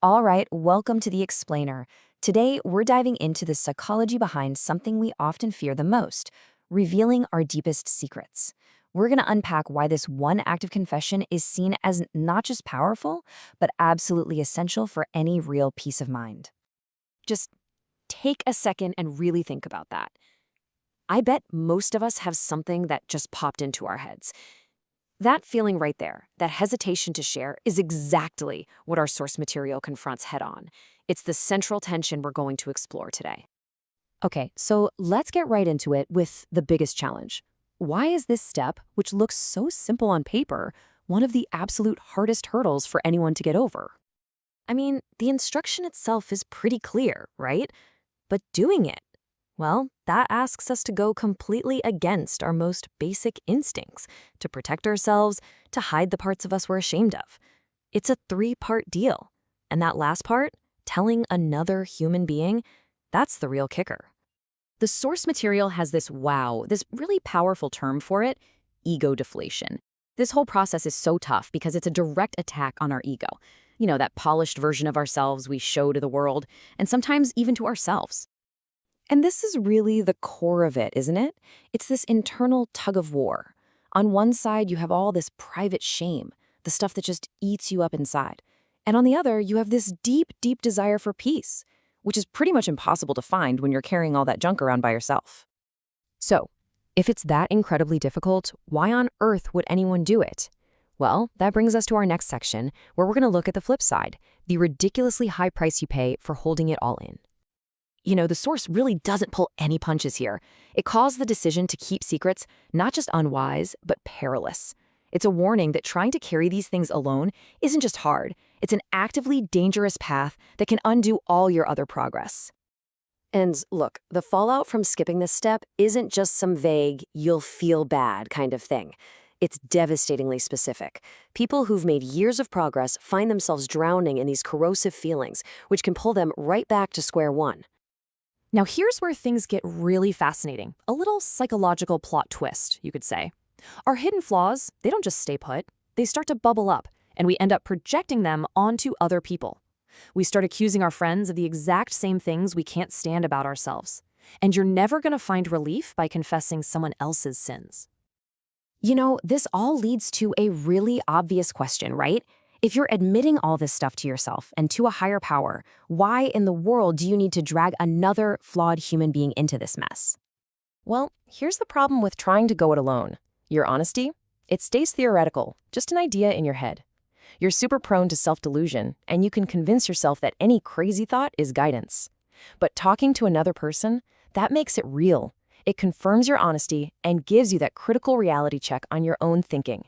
All right, welcome to The Explainer. Today, we're diving into the psychology behind something we often fear the most, revealing our deepest secrets. We're going to unpack why this one act of confession is seen as not just powerful, but absolutely essential for any real peace of mind. Just take a second and really think about that. I bet most of us have something that just popped into our heads. That feeling right there, that hesitation to share, is exactly what our source material confronts head-on. It's the central tension we're going to explore today. Okay, so let's get right into it with the biggest challenge. Why is this step, which looks so simple on paper, one of the absolute hardest hurdles for anyone to get over? I mean, the instruction itself is pretty clear, right? But doing it, well, that asks us to go completely against our most basic instincts, to protect ourselves, to hide the parts of us we're ashamed of. It's a three-part deal. And that last part, telling another human being, that's the real kicker. The source material has this really powerful term for it, ego deflation. This whole process is so tough because it's a direct attack on our ego. You know, that polished version of ourselves we show to the world, and sometimes even to ourselves. And this is really the core of it, isn't it? It's this internal tug of war. On one side, you have all this private shame, the stuff that just eats you up inside. And on the other, you have this deep, deep desire for peace, which is pretty much impossible to find when you're carrying all that junk around by yourself. So, if it's that incredibly difficult, why on earth would anyone do it? Well, that brings us to our next section, where we're going to look at the flip side, the ridiculously high price you pay for holding it all in. You know, the source really doesn't pull any punches here. It calls the decision to keep secrets not just unwise, but perilous. It's a warning that trying to carry these things alone isn't just hard. It's an actively dangerous path that can undo all your other progress. And look, the fallout from skipping this step isn't just some vague, you'll feel bad kind of thing. It's devastatingly specific. People who've made years of progress find themselves drowning in these corrosive feelings, which can pull them right back to square one. Now here's where things get really fascinating. A little psychological plot twist, you could say. Our hidden flaws, they don't just stay put. They start to bubble up, and we end up projecting them onto other people. We start accusing our friends of the exact same things we can't stand about ourselves. And you're never going to find relief by confessing someone else's sins. You know, this all leads to a really obvious question, right? If you're admitting all this stuff to yourself and to a higher power, why in the world do you need to drag another flawed human being into this mess? Well, here's the problem with trying to go it alone. Your honesty? It stays theoretical, just an idea in your head. You're super prone to self-delusion, and you can convince yourself that any crazy thought is guidance. But talking to another person, that makes it real. It confirms your honesty and gives you that critical reality check on your own thinking.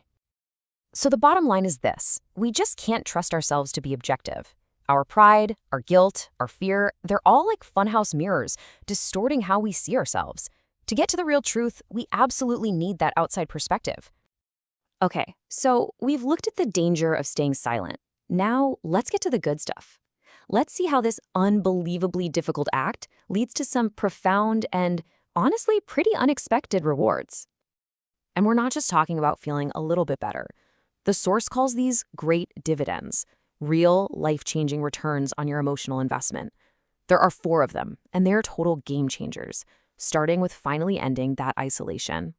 So the bottom line is this: we just can't trust ourselves to be objective. Our pride, our guilt, our fear, they're all like funhouse mirrors, distorting how we see ourselves. To get to the real truth, we absolutely need that outside perspective. Okay, so we've looked at the danger of staying silent. Now, let's get to the good stuff. Let's see how this unbelievably difficult act leads to some profound and, honestly, pretty unexpected rewards. And we're not just talking about feeling a little bit better. The source calls these great dividends, real life-changing returns on your emotional investment. There are 4 of them, and they're total game changers, starting with finally ending that isolation.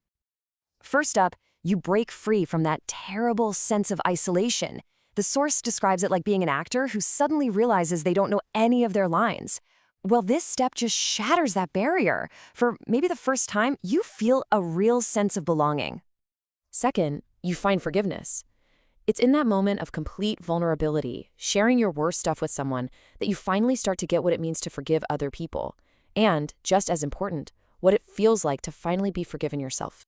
First up, you break free from that terrible sense of isolation. The source describes it like being an actor who suddenly realizes they don't know any of their lines. Well, this step just shatters that barrier. For maybe the first time, you feel a real sense of belonging. Second, you find forgiveness. It's in that moment of complete vulnerability, sharing your worst stuff with someone, that you finally start to get what it means to forgive other people. And, just as important, what it feels like to finally be forgiven yourself.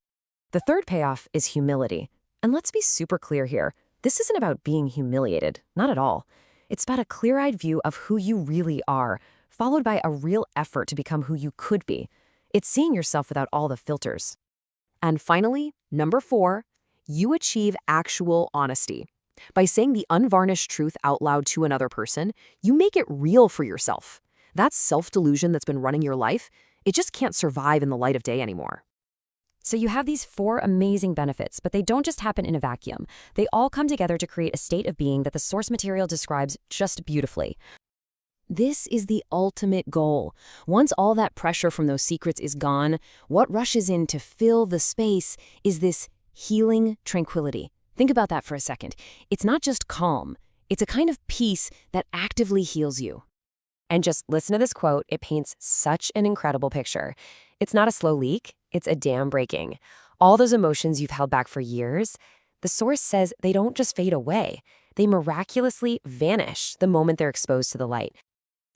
The third payoff is humility. And let's be super clear here. This isn't about being humiliated, not at all. It's about a clear-eyed view of who you really are, followed by a real effort to become who you could be. It's seeing yourself without all the filters. And finally, number 4, you achieve actual honesty. By saying the unvarnished truth out loud to another person, you make it real for yourself. That self-delusion that's been running your life, it just can't survive in the light of day anymore. So you have these 4 amazing benefits, but they don't just happen in a vacuum. They all come together to create a state of being that the source material describes just beautifully. This is the ultimate goal. Once all that pressure from those secrets is gone, what rushes in to fill the space is this healing tranquility. Think about that for a second. It's not just calm. It's a kind of peace that actively heals you. And just listen to this quote. It paints such an incredible picture. It's not a slow leak. It's a dam breaking. All those emotions you've held back for years, the source says they don't just fade away. They miraculously vanish the moment they're exposed to the light.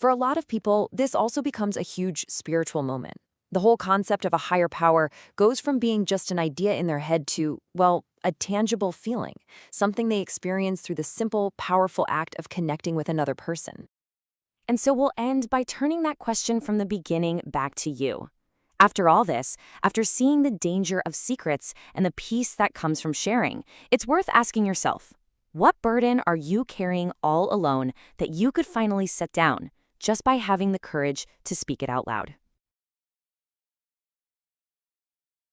For a lot of people, this also becomes a huge spiritual moment. The whole concept of a higher power goes from being just an idea in their head to, well, a tangible feeling, something they experience through the simple, powerful act of connecting with another person. And so we'll end by turning that question from the beginning back to you. After all this, after seeing the danger of secrets and the peace that comes from sharing, it's worth asking yourself, what burden are you carrying all alone that you could finally set down just by having the courage to speak it out loud?